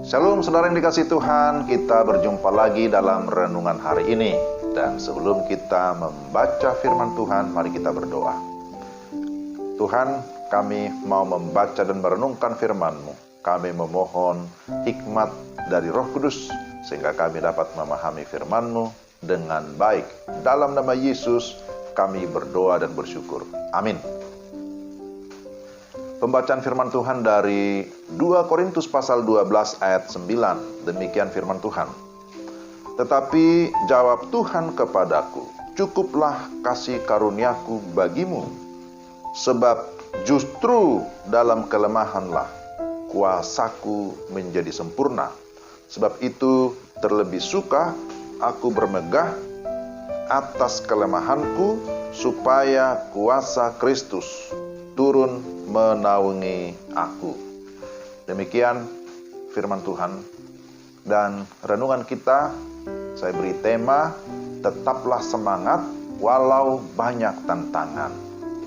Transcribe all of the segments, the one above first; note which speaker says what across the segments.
Speaker 1: Shalom saudara yang dikasihi Tuhan, kita berjumpa lagi dalam renungan hari ini. Dan sebelum kita membaca firman Tuhan, mari kita berdoa. Tuhan, kami mau membaca dan merenungkan firman-Mu. Kami memohon hikmat dari Roh Kudus, sehingga kami dapat memahami firman-Mu dengan baik. Dalam nama Yesus, kami berdoa dan bersyukur. Amin. Pembacaan firman Tuhan dari 2 Korintus pasal 12 ayat 9. Demikian firman Tuhan. Tetapi jawab Tuhan kepadaku, cukuplah kasih karuniaku bagimu, sebab justru dalam kelemahanlah kuasaku menjadi sempurna. Sebab itu terlebih suka aku bermegah atas kelemahanku, supaya kuasa Kristus turun menaungi aku. Demikian firman Tuhan. Dan renungan kita, saya beri tema, tetaplah semangat walau banyak tantangan.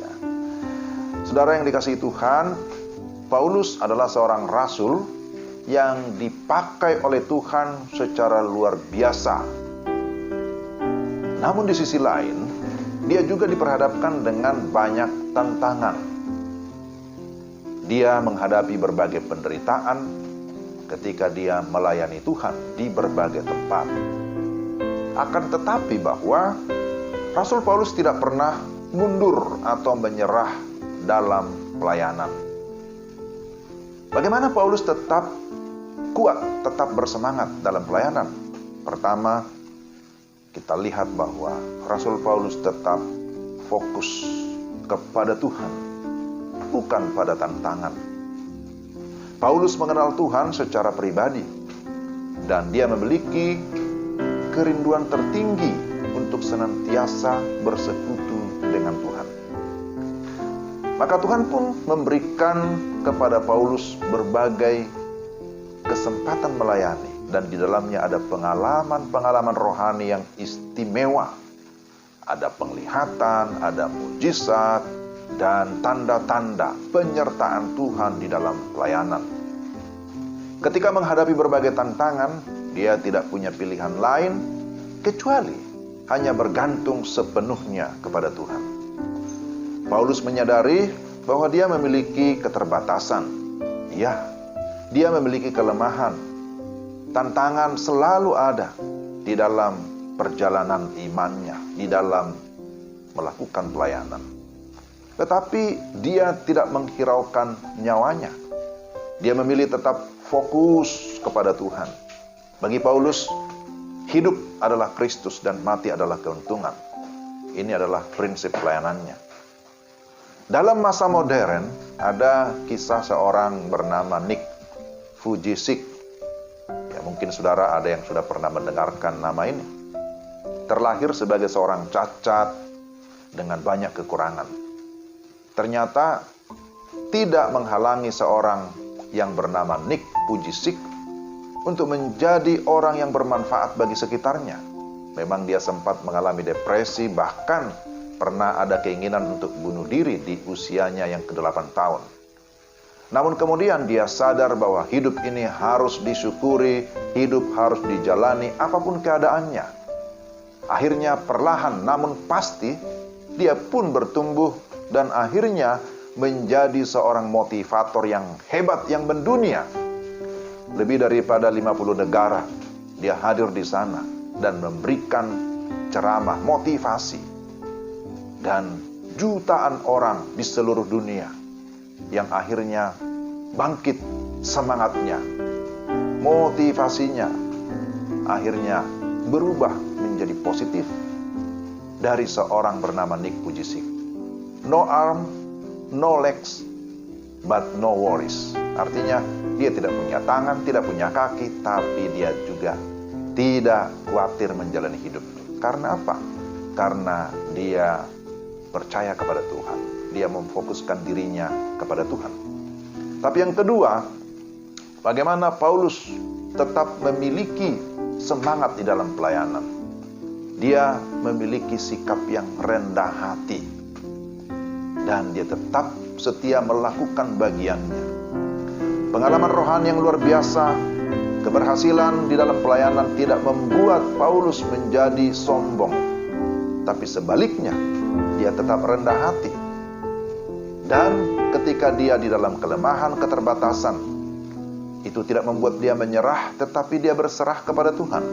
Speaker 1: Ya. Saudara yang dikasihi Tuhan, Paulus adalah seorang rasul yang dipakai oleh Tuhan secara luar biasa. Namun di sisi lain, dia juga diperhadapkan dengan banyak tantangan. Dia menghadapi berbagai penderitaan ketika dia melayani Tuhan di berbagai tempat. Akan tetapi bahwa Rasul Paulus tidak pernah mundur atau menyerah dalam pelayanan. Bagaimana Paulus tetap kuat, tetap bersemangat dalam pelayanan? Pertama, kita lihat bahwa Rasul Paulus tetap fokus kepada Tuhan, bukan pada tantangan. Paulus mengenal Tuhan secara pribadi, dan dia memiliki kerinduan tertinggi untuk senantiasa bersekutu dengan Tuhan. Maka Tuhan pun memberikan kepada Paulus berbagai kesempatan melayani, dan di dalamnya ada pengalaman-pengalaman rohani yang istimewa. Ada penglihatan, ada mujizat, dan tanda-tanda penyertaan Tuhan di dalam pelayanan. Ketika menghadapi berbagai tantangan, dia tidak punya pilihan lain kecuali hanya bergantung sepenuhnya kepada Tuhan. Paulus menyadari bahwa dia memiliki keterbatasan. Ya, dia memiliki kelemahan. Tantangan selalu ada di dalam perjalanan imannya, di dalam melakukan pelayanan. Tetapi dia tidak menghiraukan nyawanya. Dia memilih tetap fokus kepada Tuhan. Bagi Paulus, hidup adalah Kristus dan mati adalah keuntungan. Ini adalah prinsip pelayanannya. Dalam masa modern, ada kisah seorang bernama Nick Vujicic. Ya, mungkin saudara ada yang sudah pernah mendengarkan nama ini. Terlahir sebagai seorang cacat dengan banyak kekurangan. Ternyata tidak menghalangi seorang yang bernama Nick Vujicic untuk menjadi orang yang bermanfaat bagi sekitarnya. Memang dia sempat mengalami depresi, bahkan pernah ada keinginan untuk bunuh diri di usianya yang ke-8 tahun. Namun kemudian dia sadar bahwa hidup ini harus disyukuri, hidup harus dijalani apapun keadaannya. Akhirnya perlahan namun pasti dia pun bertumbuh dan akhirnya menjadi seorang motivator yang hebat, yang mendunia. Lebih daripada 50 negara dia hadir di sana dan memberikan ceramah motivasi. Dan jutaan orang di seluruh dunia yang akhirnya bangkit semangatnya, motivasinya akhirnya berubah menjadi positif dari seorang bernama Nick Vujicic. No arm, no legs, but no worries. Artinya dia tidak punya tangan, tidak punya kaki, tapi dia juga tidak khawatir menjalani hidup. Karena apa? Karena dia percaya kepada Tuhan. Dia memfokuskan dirinya kepada Tuhan. Tapi yang kedua, bagaimana Paulus tetap memiliki semangat di dalam pelayanan. Dia memiliki sikap yang rendah hati. Dan dia tetap setia melakukan bagiannya. Pengalaman rohani yang luar biasa, keberhasilan di dalam pelayanan tidak membuat Paulus menjadi sombong. Tapi sebaliknya, dia tetap rendah hati. Dan ketika dia di dalam kelemahan, keterbatasan, itu tidak membuat dia menyerah, tetapi dia berserah kepada Tuhan.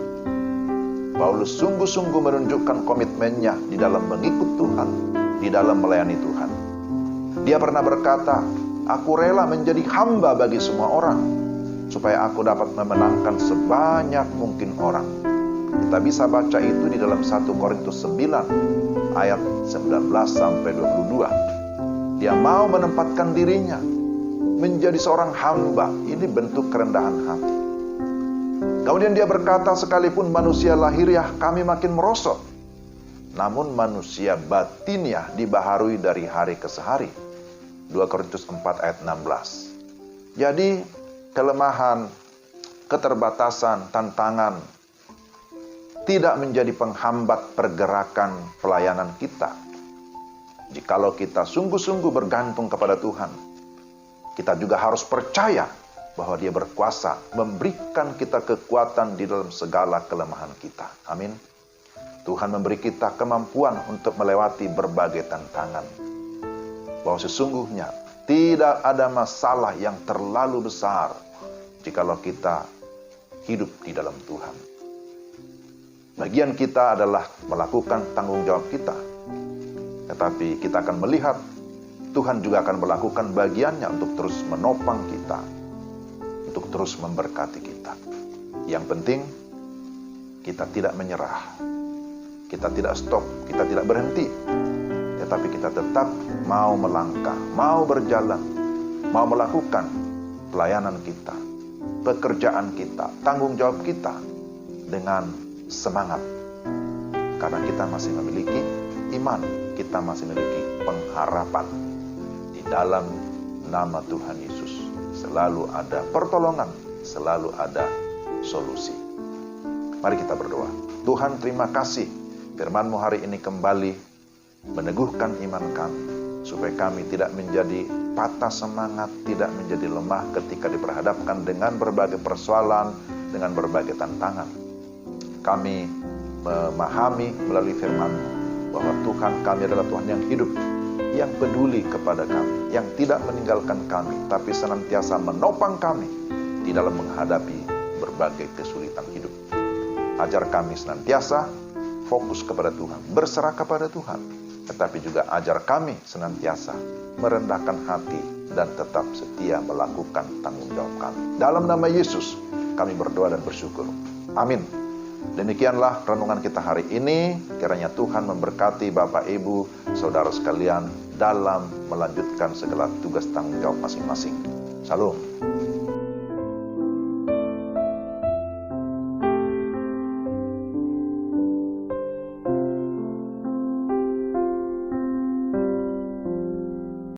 Speaker 1: Paulus sungguh-sungguh menunjukkan komitmennya di dalam mengikut Tuhan, di dalam melayani Tuhan. Dia pernah berkata, "Aku rela menjadi hamba bagi semua orang, supaya aku dapat memenangkan sebanyak mungkin orang." Kita bisa baca itu di dalam 1 Korintus 9 ayat 19 sampai 22. Dia mau menempatkan dirinya menjadi seorang hamba. Ini bentuk kerendahan hati. Kemudian dia berkata, "Sekalipun manusia lahiriah kami makin merosot, namun manusia batiniah dibaharui dari hari ke hari." 2 Korintus 4 ayat 16. Jadi kelemahan, keterbatasan, tantangan tidak menjadi penghambat pergerakan pelayanan kita. Jikalau kita sungguh-sungguh bergantung kepada Tuhan, kita juga harus percaya bahwa Dia berkuasa memberikan kita kekuatan di dalam segala kelemahan kita. Amin. Tuhan memberi kita kemampuan untuk melewati berbagai tantangan. Bahwa sesungguhnya tidak ada masalah yang terlalu besar jikalau kita hidup di dalam Tuhan. Bagian kita adalah melakukan tanggung jawab kita. Tetapi kita akan melihat Tuhan juga akan melakukan bagiannya untuk terus menopang kita, untuk terus memberkati kita. Yang penting, kita tidak menyerah. Kita tidak stop, kita tidak berhenti. Tetapi kita tetap mau melangkah, mau berjalan, mau melakukan pelayanan kita, pekerjaan kita, tanggung jawab kita dengan semangat. Karena kita masih memiliki iman, kita masih memiliki pengharapan. Di dalam nama Tuhan Yesus selalu ada pertolongan, selalu ada solusi. Mari kita berdoa. Tuhan, terima kasih firman-Mu hari ini kembali meneguhkan iman kami, supaya kami tidak menjadi patah semangat, tidak menjadi lemah ketika diperhadapkan dengan berbagai persoalan, dengan berbagai tantangan. Kami memahami melalui firman-Mu bahwa Tuhan kami adalah Tuhan yang hidup, yang peduli kepada kami, yang tidak meninggalkan kami, tapi senantiasa menopang kami di dalam menghadapi berbagai kesulitan hidup. Ajar kami senantiasa fokus kepada Tuhan, berserah kepada Tuhan, tetapi juga ajar kami senantiasa merendahkan hati dan tetap setia melakukan tanggung jawab kami. Dalam nama Yesus kami berdoa dan bersyukur. Amin. Demikianlah renungan kita hari ini. Kiranya Tuhan memberkati Bapak, Ibu, Saudara sekalian dalam melanjutkan segala tugas tanggung jawab masing-masing. Shalom.